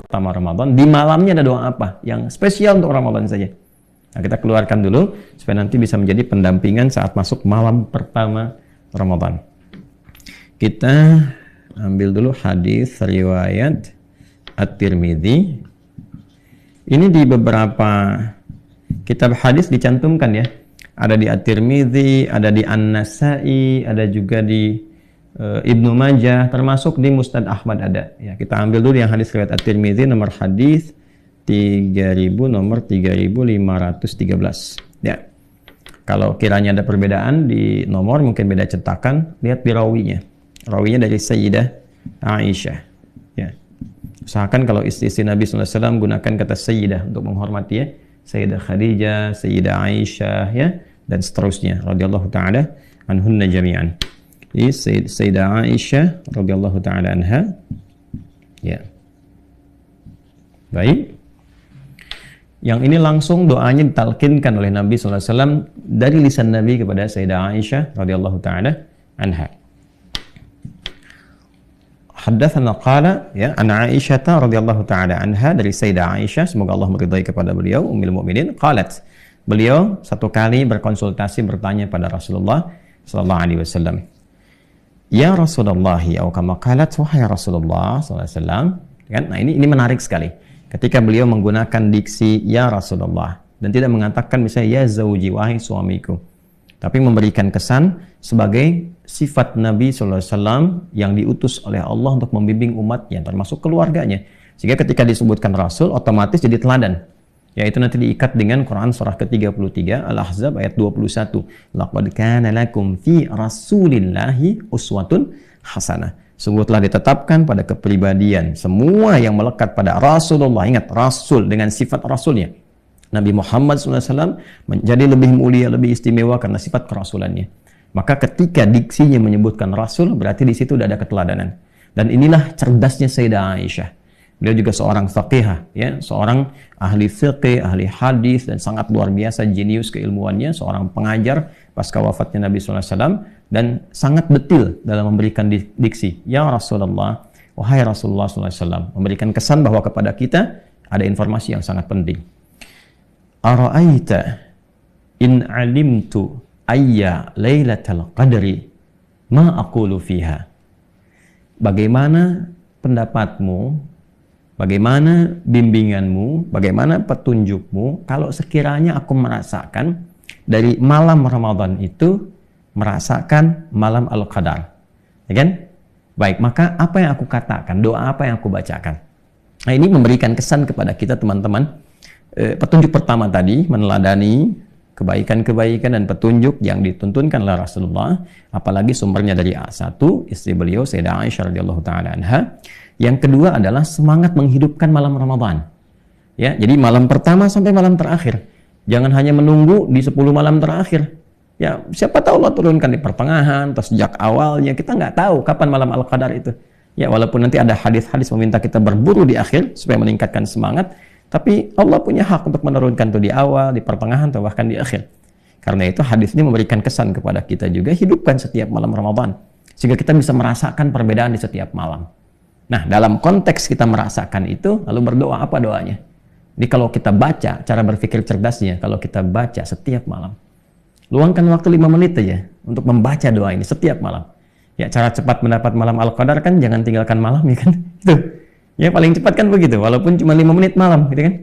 pertama Ramadan, di malamnya ada doa apa yang spesial untuk Ramadan saja. Nah, kita keluarkan dulu supaya nanti bisa menjadi pendampingan saat masuk malam pertama Ramadan. Kita ambil dulu hadis riwayat At-Tirmidzi. Ini di beberapa kitab hadis dicantumkan ya. Ada di At-Tirmidzi, ada di An-Nasai, ada juga di Ibnu Majah, termasuk di Musnad Ahmad ada. Ya, kita ambil dulu yang hadis riwayat At-Tirmidzi, nomor hadis 3000, nomor 3513. Ya. Kalau kiranya ada perbedaan di nomor, mungkin beda cetakan, lihat di rawinya. Rawinya dari Sayyidah Aisyah. Ya. Usahakan kalau istri-istri Nabi SAW gunakan kata Sayyidah untuk menghormati ya. Sayyidah Khadijah, Sayyidah Aisyah, ya, dan seterusnya. Radhiyallahu ta'ala anhunna jami'an. Ini Sayyidah Aisyah, radhiyallahu ta'ala anha. Ya. Baik. Yang ini langsung doanya ditalkinkan oleh Nabi SAW dari lisan Nabi kepada Sayyidah Aisyah, radhiyallahu ta'ala anha. Haddatsana qala ya an Aisyah radhiyallahu taala anha, dari Sayyidah Aisyah, semoga Allah meridai kepada beliau, ummul mukminin, qalat, beliau satu kali berkonsultasi bertanya pada Rasulullah sallallahu alaihi wasallam. Ya Rasulullah, atau kama qalat, wahai Rasulullah sallallahu alaihi wasallam. Kan? Nah, ini menarik sekali. Ketika beliau menggunakan diksi ya Rasulullah dan tidak mengatakan misalnya ya zauji, wahai suamiku, tapi memberikan kesan sebagai sifat Nabi SAW yang diutus oleh Allah untuk membimbing umatnya, termasuk keluarganya. Sehingga ketika disebutkan Rasul, otomatis jadi teladan. Yaitu nanti diikat dengan Quran surah ke-33, Al-Ahzab ayat 21. Laqad kana lakum fi Rasulillahi uswatun hasanah. Sungguh telah ditetapkan pada kepribadian semua yang melekat pada Rasulullah. Ingat, Rasul dengan sifat Rasulnya. Nabi Muhammad SAW menjadi lebih mulia, lebih istimewa karena sifat kerasulannya. Maka ketika diksinya menyebutkan Rasul, berarti di situ sudah ada keteladanan. Dan inilah cerdasnya Sayyidah Aisyah. Beliau juga seorang faqihah, ya, seorang ahli fiqih, ahli hadis, dan sangat luar biasa jenius keilmuannya, seorang pengajar pasca wafatnya Nabi SAW, dan sangat detil dalam memberikan diksi. Ya Rasulullah, wahai Rasulullah SAW, memberikan kesan bahwa kepada kita ada informasi yang sangat penting. Ara'aita in alimtu ayya lailatul qadri ma aqulu fiha. Bagaimana pendapatmu, bagaimana bimbinganmu, bagaimana petunjukmu kalau sekiranya aku merasakan dari malam Ramadan itu merasakan malam Al-Qadar, ya kan? Baik, maka apa yang aku katakan, doa apa yang aku bacakan? Nah, ini memberikan kesan kepada kita teman-teman. Petunjuk pertama tadi meneladani kebaikan-kebaikan dan petunjuk yang dituntunkan oleh Rasulullah, apalagi sumbernya dari A1, istri beliau Sayyidah Aisyah radhiyallahu taala anha. Yang kedua adalah semangat menghidupkan malam Ramadan. Ya, jadi malam pertama sampai malam terakhir. Jangan hanya menunggu di 10 malam terakhir. Ya, siapa tahu Allah turunkan di pertengahan atau sejak awalnya. Kita nggak tahu kapan malam Al-Qadar itu. Ya, walaupun nanti ada hadis-hadis meminta kita berburu di akhir supaya meningkatkan semangat, tapi Allah punya hak untuk menurunkan itu di awal, di pertengahan, atau bahkan di akhir. Karena itu hadis ini memberikan kesan kepada kita juga, hidupkan setiap malam Ramadan, sehingga kita bisa merasakan perbedaan di setiap malam. Nah, dalam konteks kita merasakan itu, lalu berdoa, apa doanya? Jadi kalau kita baca, cara berpikir cerdasnya, kalau kita baca setiap malam, luangkan waktu 5 menit aja untuk membaca doa ini setiap malam. Ya, cara cepat mendapat malam Al-Qadar kan jangan tinggalkan malam, ya kan? Itu. Ya, paling cepat kan begitu, walaupun cuma 5 menit malam, gitu kan?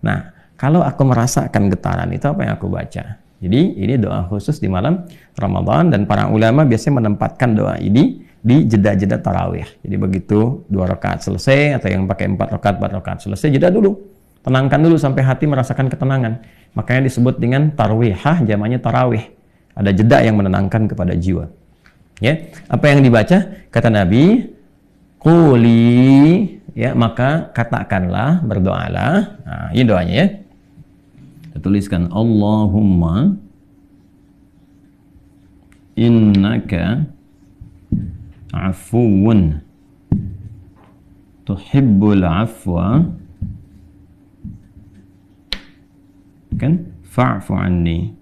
Nah, kalau aku merasakan getaran itu, apa yang aku baca? Jadi, ini doa khusus di malam Ramadan, dan para ulama biasanya menempatkan doa ini di jeda-jeda tarawih. Jadi, begitu 2 rakaat selesai, atau yang pakai 4 rakaat selesai, jeda dulu. Tenangkan dulu sampai hati merasakan ketenangan. Makanya disebut dengan tarwihah, jamaknya tarawih. Ada jeda yang menenangkan kepada jiwa. Ya, apa yang dibaca? Kata Nabi, quli, ya, maka katakanlah, berdoalah. Nah, ini doanya ya. Kita tuliskan, Allahumma innaka afuwun tuhibbul afwa, kan, fa'fu anni.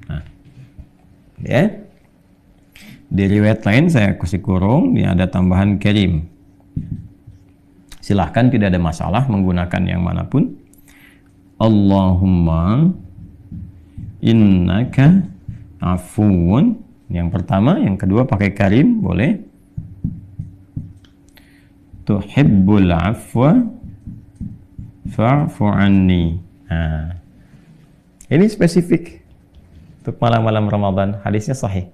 Nah, ya. Di riwayat lain saya kasih kurung, ini ada tambahan karim. Silahkan, tidak ada masalah menggunakan yang manapun. Allahumma innaka afuwun. Yang pertama, yang kedua pakai karim boleh. Tuhibbul afwa fa'fu anni. Nah, ini spesifik untuk malam-malam Ramadan, hadisnya sahih.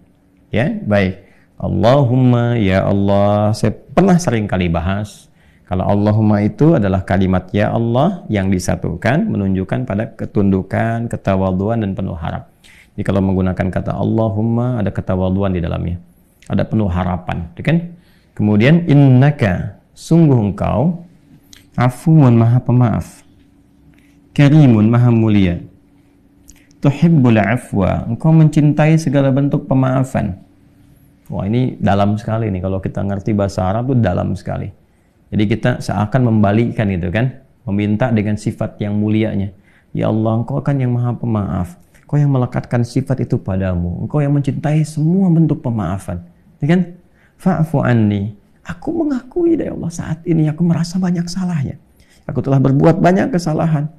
Ya, baik. Allahumma, ya Allah, saya pernah sering kali bahas. Kalau Allahumma itu adalah kalimat ya Allah yang disatukan, menunjukkan pada ketundukan, ketawaduan, dan penuh harap. Jadi kalau menggunakan kata Allahumma, ada ketawaduan di dalamnya, ada penuh harapan, kan? Kemudian innaka, sungguh engkau, afuun, maha pemaaf, karimun, maha mulia, tuhibbul afwa, engkau mencintai segala bentuk pemaafan. Wah, ini dalam sekali nih, kalau kita ngerti bahasa Arab itu dalam sekali. Jadi kita seakan membalikkan itu kan, meminta dengan sifat yang mulianya. Ya Allah, engkau kan yang maha pemaaf, engkau yang melekatkan sifat itu padamu, engkau yang mencintai semua bentuk pemaafan, ya kan? Fa'fu anni, aku mengakui ya Allah, saat ini aku merasa banyak salahnya, aku telah berbuat banyak kesalahan,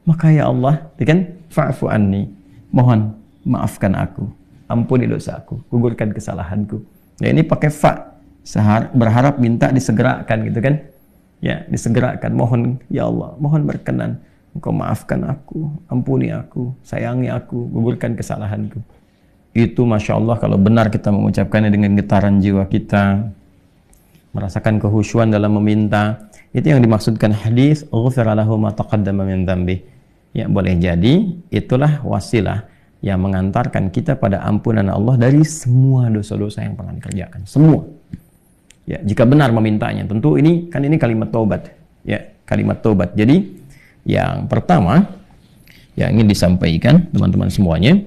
maka ya Allah, ya kan? Fa'fu anni, mohon maafkan aku, ampuni dosaku, gugurkan kesalahanku. Nah, ini pakai fa, berharap minta disegerakan gitu kan, ya, disegerakan. Mohon ya Allah, mohon berkenan, engkau maafkan aku, ampuni aku, sayangi aku, gugurkan kesalahanku. Itu Masya Allah kalau benar kita mengucapkannya dengan getaran jiwa kita, merasakan kehusyuan dalam meminta. Itu yang dimaksudkan hadis ghufira lahu ma taqaddama min dzambi. Ya, boleh jadi itulah wasilah yang mengantarkan kita pada ampunan Allah dari semua dosa-dosa yang pernah dikerjakan, semua. Ya, jika benar memintanya, tentu ini kalimat taubat, ya, kalimat taubat. Jadi yang pertama yang ingin disampaikan teman-teman semuanya,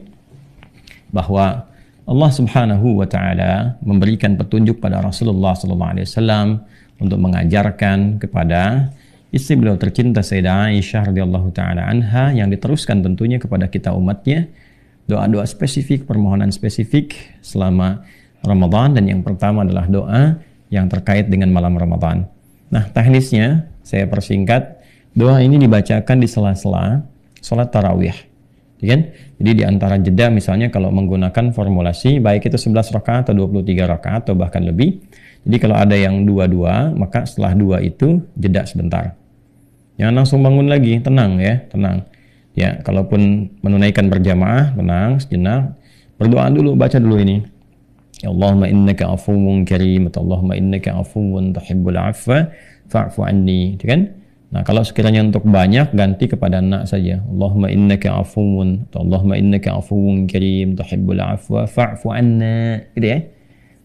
bahwa Allah Subhanahu wa taala memberikan petunjuk pada Rasulullah sallallahu alaihi wasallam untuk mengajarkan kepada istri beliau tercinta Sayyidah Aisyah radhiyallahu taala anha, yang diteruskan tentunya kepada kita umatnya, doa-doa spesifik, permohonan spesifik selama Ramadan. Dan yang pertama adalah doa yang terkait dengan malam Ramadan. Nah, teknisnya saya persingkat, doa ini dibacakan di sela-sela sholat tarawih, kan? Jadi di antara jeda, misalnya kalau menggunakan formulasi baik itu 11 rakaat atau 23 rakaat atau bahkan lebih. Jadi kalau ada yang 2-2, maka setelah 2 itu jeda sebentar. Jangan langsung bangun lagi, tenang ya, tenang. Ya, kalaupun menunaikan berjamaah, tenang sejenak, berdoa dulu, baca dulu ini. Ya Allahumma innaka afuwun karim, Allahumma innaka afuwun tuhibbul afwa fa'fu anni, kan? Nah, kalau sekiranya untuk banyak, ganti kepada anak saja. Allahumma innaka afuwun, Allahumma innaka afuwun karim tuhibbul afwa fa'fu anna, gitu ya.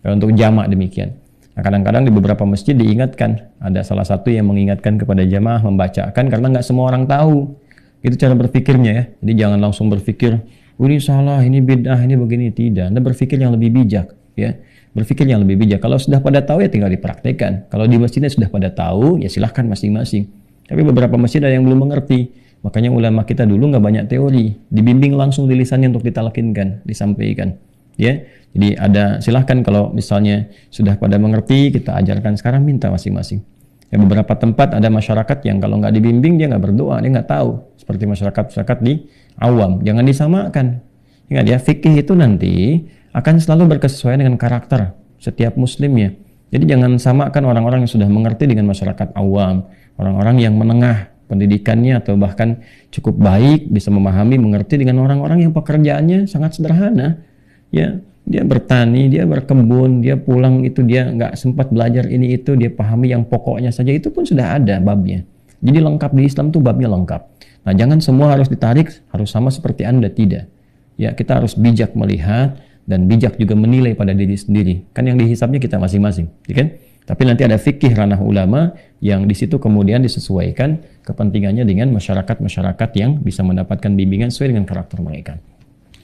Kalau untuk jamak demikian. Nah, kadang-kadang di beberapa masjid diingatkan, ada salah satu yang mengingatkan kepada jamaah membacakan, karena nggak semua orang tahu. Itu cara berpikirnya ya. Jadi jangan langsung berpikir, ini salah, ini bid'ah, ini begini. Tidak. Anda berpikir yang lebih bijak. Ya, berpikir yang lebih bijak. Kalau sudah pada tahu ya tinggal dipraktekkan. Kalau di masjidnya sudah pada tahu ya silahkan masing-masing. Tapi beberapa masjid ada yang belum mengerti. Makanya ulama kita dulu nggak banyak teori, dibimbing langsung di lisannya untuk ditalkinkan, disampaikan. Ya, jadi ada, silahkan kalau misalnya sudah pada mengerti, kita ajarkan sekarang, minta masing-masing. Ya, beberapa tempat ada masyarakat yang kalau nggak dibimbing dia nggak berdoa, dia nggak tahu. Seperti masyarakat di awam, jangan disamakan. Ingat ya, fikih itu nanti akan selalu berkesesuaian dengan karakter setiap muslimnya. Jadi jangan samakan orang-orang yang sudah mengerti dengan masyarakat awam, orang-orang yang menengah pendidikannya atau bahkan cukup baik, bisa memahami, mengerti, dengan orang-orang yang pekerjaannya sangat sederhana. Ya, dia bertani, dia berkebun, dia pulang itu dia nggak sempat belajar ini itu, dia pahami yang pokoknya saja, itu pun sudah ada babnya. Jadi lengkap di Islam tuh, babnya lengkap. Nah, jangan semua harus ditarik, harus sama seperti Anda, tidak. Ya, kita harus bijak melihat dan bijak juga menilai pada diri sendiri. Kan yang dihisapnya kita masing-masing, ya kan? Tapi nanti ada fikih ranah ulama yang di situ kemudian disesuaikan kepentingannya dengan masyarakat-masyarakat yang bisa mendapatkan bimbingan sesuai dengan karakter mereka.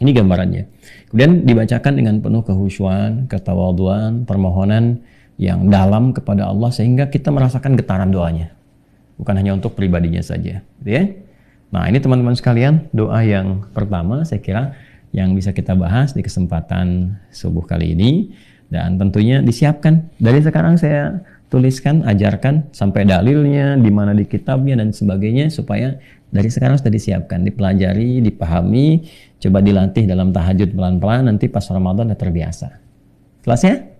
Ini gambarannya. Kemudian dibacakan dengan penuh kehusyuan, ketawaduan, permohonan yang dalam kepada Allah sehingga kita merasakan getaran doanya. Bukan hanya untuk pribadinya saja, gitu ya. Nah, ini teman-teman sekalian, doa yang pertama saya kira yang bisa kita bahas di kesempatan subuh kali ini. Dan tentunya disiapkan. Dari sekarang saya tuliskan, ajarkan sampai dalilnya, di mana di kitabnya dan sebagainya, supaya dari sekarang sudah disiapkan, dipelajari, dipahami, coba dilatih dalam tahajud pelan-pelan, nanti pas Ramadan sudah terbiasa. Kelasnya?